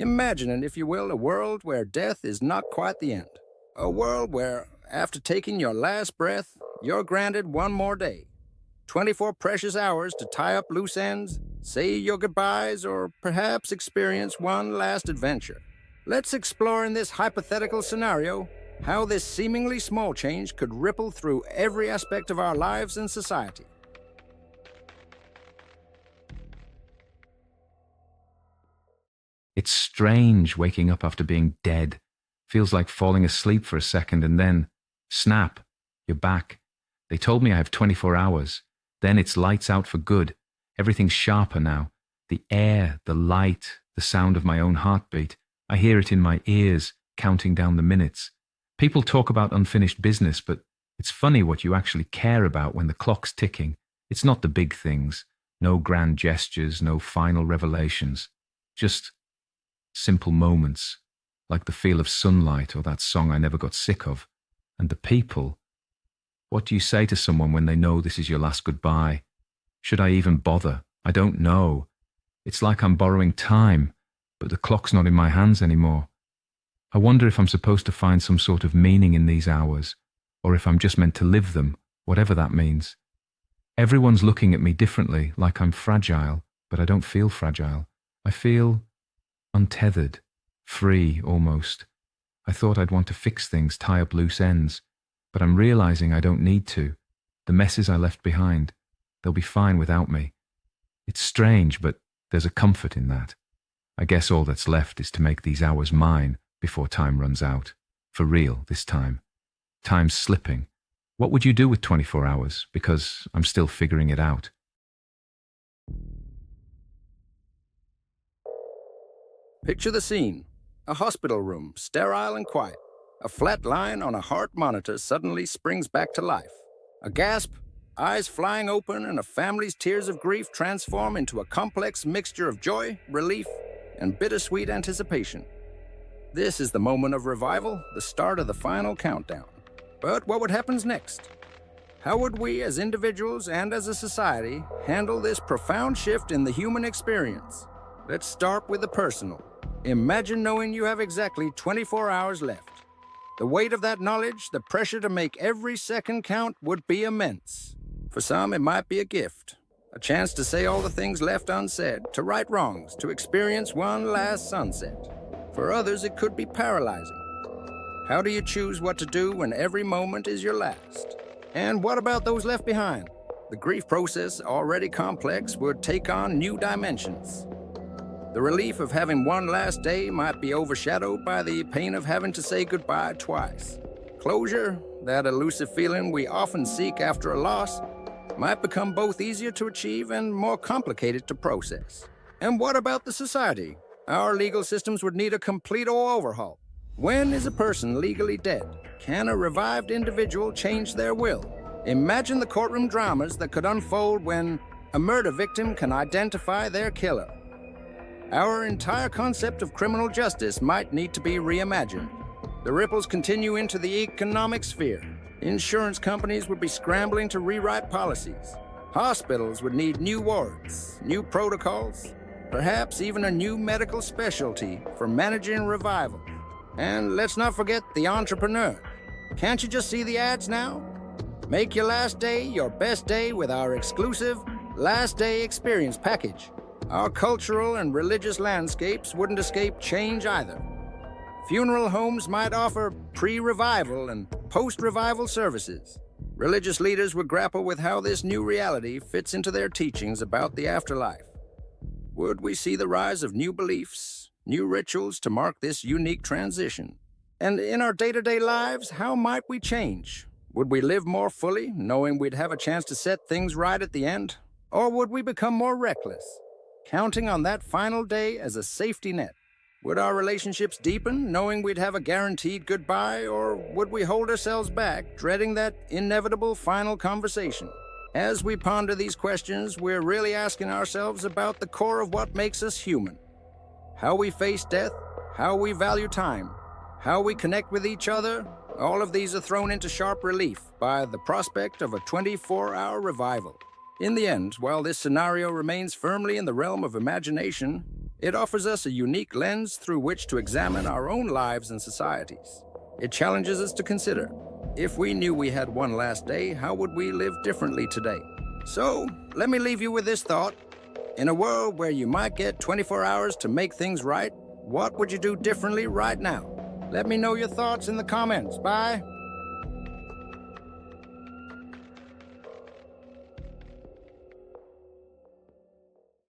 Imagine, if you will, a world where death is not quite the end. A world where, after taking your last breath, you're granted one more day. 24 precious hours to tie up loose ends, say your goodbyes, or perhaps experience one last adventure. Let's explore in this hypothetical scenario how this seemingly small change could ripple through every aspect of our lives and society. It's strange waking up after being dead. Feels like falling asleep for a second and then, snap, you're back. They told me I have 24 hours. Then it's lights out for good. Everything's sharper now. The air, the light, the sound of my own heartbeat. I hear it in my ears, counting down the minutes. People talk about unfinished business, but it's funny what you actually care about when the clock's ticking. It's not the big things. No grand gestures, no final revelations. Just simple moments, like the feel of sunlight or that song I never got sick of. And the people. What do you say to someone when they know this is your last goodbye? Should I even bother? I don't know. It's like I'm borrowing time, but the clock's not in my hands anymore. I wonder if I'm supposed to find some sort of meaning in these hours, or if I'm just meant to live them, whatever that means. Everyone's looking at me differently, like I'm fragile, but I don't feel fragile. I feel untethered, free almost. I thought I'd want to fix things, tie up loose ends, but I'm realizing I don't need to. The messes I left behind, they'll be fine without me. It's strange, but there's a comfort in that. I guess all that's left is to make these hours mine before time runs out. For real, this time. Time's slipping. What would you do with 24 hours? Because I'm still figuring it out. Picture the scene. A hospital room, sterile and quiet. A flat line on a heart monitor suddenly springs back to life. A gasp, eyes flying open, and a family's tears of grief transform into a complex mixture of joy, relief, and bittersweet anticipation. This is the moment of revival, the start of the final countdown. But what would happen next? How would we as individuals and as a society handle this profound shift in the human experience? Let's start with the personal. Imagine knowing you have exactly 24 hours left. The weight of that knowledge, the pressure to make every second count would be immense. For some, it might be a gift, a chance to say all the things left unsaid, to right wrongs, to experience one last sunset. For others, it could be paralyzing. How do you choose what to do when every moment is your last? And what about those left behind? The grief process, already complex, would take on new dimensions. The relief of having one last day might be overshadowed by the pain of having to say goodbye twice. Closure, that elusive feeling we often seek after a loss, might become both easier to achieve and more complicated to process. And what about the society? Our legal systems would need a complete overhaul. When is a person legally dead? Can a revived individual change their will? Imagine the courtroom dramas that could unfold when a murder victim can identify their killer. Our entire concept of criminal justice might need to be reimagined. The ripples continue into the economic sphere. Insurance companies would be scrambling to rewrite policies. Hospitals would need new wards, new protocols, perhaps even a new medical specialty for managing revival. And let's not forget the entrepreneur. Can't you just see the ads now? Make your last day your best day with our exclusive Last Day Experience package. Our cultural and religious landscapes wouldn't escape change either. Funeral homes might offer pre-revival and post-revival services. Religious leaders would grapple with how this new reality fits into their teachings about the afterlife. Would we see the rise of new beliefs, new rituals to mark this unique transition? And in our day-to-day lives, how might we change? Would we live more fully, knowing we'd have a chance to set things right at the end? Or would we become more reckless, counting on that final day as a safety net? Would our relationships deepen, knowing we'd have a guaranteed goodbye, or would we hold ourselves back, dreading that inevitable final conversation? As we ponder these questions, we're really asking ourselves about the core of what makes us human. How we face death, how we value time, how we connect with each other, all of these are thrown into sharp relief by the prospect of a 24-hour revival. In the end, while this scenario remains firmly in the realm of imagination, It offers us a unique lens through which to examine our own lives and societies. It challenges us to consider, if we knew we had one last day, how would we live differently today? So, let me leave you with this thought. In a world where you might get 24 hours to make things right, what would you do differently right now? Let me know your thoughts in the comments. Bye.